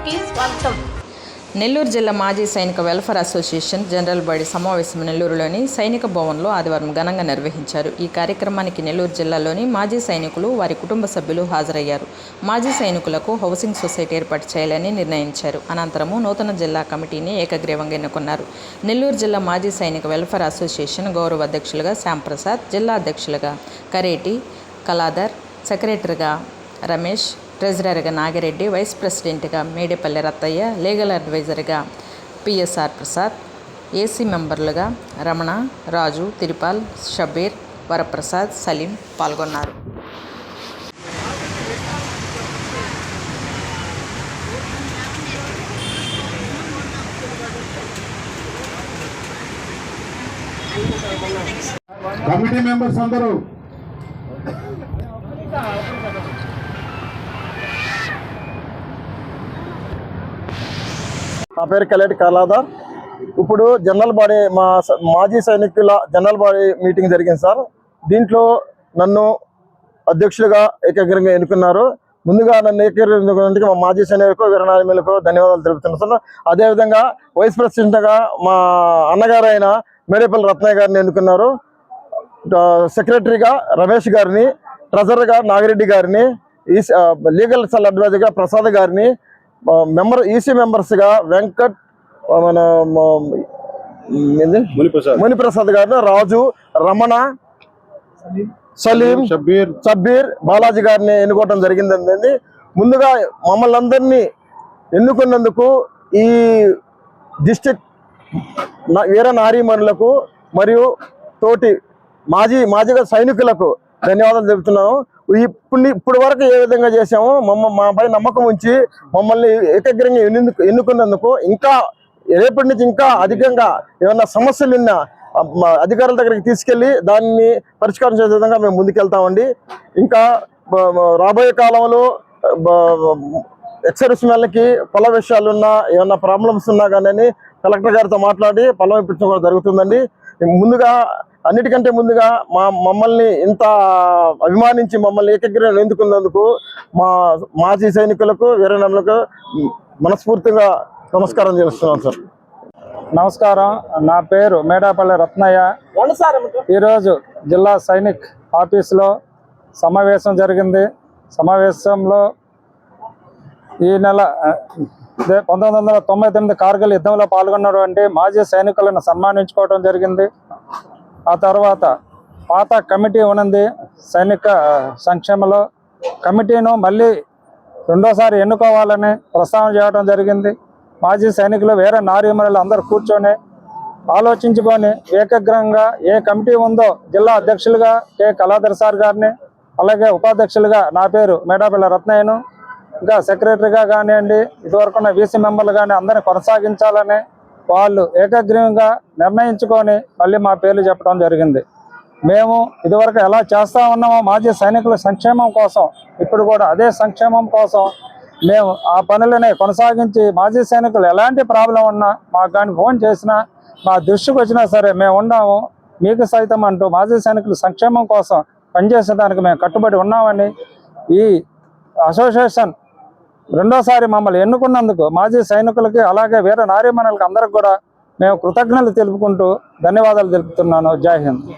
కి స్వాగతం. నెల్లూరు జిల్లా మాజీ సైనిక వెల్ఫేర్ అసోసియేషన్ జనరల్ బాడీ సమావేశం నెల్లూరులోని సైనిక భవన్లో ఆదివారం ఘనంగా నిర్వహించారు. ఈ కార్యక్రమానికి నెల్లూరు జిల్లాలోని మాజీ సైనికులు, వారి కుటుంబ సభ్యులు హాజరయ్యారు. మాజీ సైనికులకు హౌసింగ్ సొసైటీ ఏర్పాటు చేయాలని నిర్ణయించారు. అనంతరము నూతన జిల్లా కమిటీని ఏకగ్రీవంగా ఎన్నుకున్నారు. నెల్లూరు జిల్లా మాజీ సైనిక వెల్ఫేర్ అసోసియేషన్ గౌరవ అధ్యక్షులుగా శ్యాంప్రసాద్, జిల్లా అధ్యక్షులుగా కరేటి కళాధర్, సెక్రటరీగా రమేష్, ట్రెజరర్గా నాగిరెడ్డి, వైస్ ప్రెసిడెంట్గా మేడేపల్లి రత్తయ్య, లీగల్ అడ్వైజర్గా పిఎస్ఆర్ ప్రసాద్, ఏసీ మెంబర్లుగా రమణ, రాజు, తిరుపాల్, షబీర్, వరప్రసాద్, సలీం పాల్గొన్నారు. కమిటీ మెంబర్స్ అందరూ నా పేరు కలేటి కళాధర్. ఇప్పుడు జనరల్ బాడీ మాజీ సైనికుల జనరల్ బాడీ మీటింగ్ జరిగింది సార్. దీంట్లో నన్ను అధ్యక్షులుగా ఏకగ్రీవంగా ఎన్నుకున్నారు. ముందుగా నన్ను ఏకగ్రీవంగా మా మాజీ సైనికులకు, వీరనాయకులకు ధన్యవాదాలు తెలుపుతున్నాను సార్. అదేవిధంగా వైస్ ప్రెసిడెంట్గా మా అన్నగారు అయిన మేడేపల్లి రత్నయ్య గారిని ఎన్నుకున్నారు. సెక్రటరీగా రమేష్ గారిని, ట్రెజరర్గా నాగిరెడ్డి గారిని, లీగల్ సెల్ అడ్వైజర్గా ప్రసాద్ గారిని, ఈసీ మెంబర్స్గా వెంకట్, మన మునిప్రసాద్ గారిని, రాజు, రమణ, సలీం, షబ్బీర్, బాలాజీ గారిని ఎన్నుకోవడం జరిగిందండి. ముందుగా మమ్మల్ని అందరినీ ఎన్నుకున్నందుకు ఈ డిస్ట్రిక్ట్ వీర నారీమణులకు మరియు తోటి మాజీగా సైనికులకు ధన్యవాదాలు చెబుతున్నాము. ఇప్పుడు వరకు ఏ విధంగా చేసామో మాపై నమ్మకం ఉంచి మమ్మల్ని ఏకగ్రంగా ఎన్నుకున్నందుకు ఇంకా రేపటి నుంచి ఇంకా అధికంగా ఏమన్నా సమస్యలు ఉన్నా అధికారుల దగ్గరికి తీసుకెళ్లి దాన్ని పరిష్కారం చేసే విధంగా మేము ముందుకెళ్తామండి. ఇంకా రాబోయే కాలంలో ఎక్సర్విస్ మెన్లకి పొల విషయాలున్నా ఏమన్నా ప్రాబ్లమ్స్ ఉన్నా కానీ కలెక్టర్ గారితో మాట్లాడి పొలం ఇప్పించడం కూడా జరుగుతుందండి. ముందుగా అన్నిటికంటే ముందుగా మమ్మల్ని ఇంత అభిమానించి మమ్మల్ని ఏకగ్రీవం ఎన్నుకున్నందుకు మా మాజీ సైనికులకు, వీరనాయకులకు మనస్ఫూర్తిగా నమస్కారం చేస్తున్నాం సార్. నమస్కారం. నా పేరు మేడేపల్లి రత్నయ్య. ఈరోజు జిల్లా సైనిక్ ఆఫీసులో సమావేశం జరిగింది. సమావేశంలో ఈ నెల 1999 కార్గిల్ యుద్ధంలో పాల్గొన్నటువంటి మాజీ సైనికులను సన్మానించుకోవడం జరిగింది. ఆ తర్వాత పాత కమిటీ ఉన్నది సైనిక సంక్షేమంలో. కమిటీను మళ్ళీ రెండోసారి ఎన్నుకోవాలని ప్రస్తావన చేయడం జరిగింది. మాజీ సైనికులు, వేరే నారీమణులు అందరూ కూర్చొని ఆలోచించుకొని ఏకగ్రంగా ఏ కమిటీ ఉందో జిల్లా అధ్యక్షులుగా కె కళాధర్ సార్ గారిని, అలాగే ఉపాధ్యక్షులుగా నా పేరు మేడేపల్లి రత్నయ్యను, ఇంకా సెక్రటరీగా కానివ్వండి, ఇదివరకున్న వీసీ మెంబర్లు కానీ అందరినీ కొనసాగించాలని వాళ్ళు ఏకగ్రీవంగా నిర్ణయించుకొని మళ్ళీ మా పేర్లు చెప్పడం జరిగింది. మేము ఇదివరకు ఎలా చేస్తూ ఉన్నామో మాజీ సైనికుల సంక్షేమం కోసం, ఇప్పుడు కూడా అదే సంక్షేమం కోసం మేము ఆ పనులని కొనసాగించి మాజీ సైనికులు ఎలాంటి ప్రాబ్లం ఉన్నా మాకు కానీ ఫోన్ చేసినా, మా దృష్టికి వచ్చినా సరే మేము ఉన్నాము మీకు సైతం అంటూ మాజీ సైనికుల సంక్షేమం కోసం పనిచేసేదానికి మేము కట్టుబడి ఉన్నామని, ఈ అసోసియేషన్ రెండోసారి మమ్మల్ని ఎన్నుకున్నందుకు మాజీ సైనికులకి, అలాగే వేరే నారీమణులకి అందరికి కూడా మేము కృతజ్ఞతలు తెలుపుకుంటూ ధన్యవాదాలు తెలుపుతున్నాను. జై హింద్.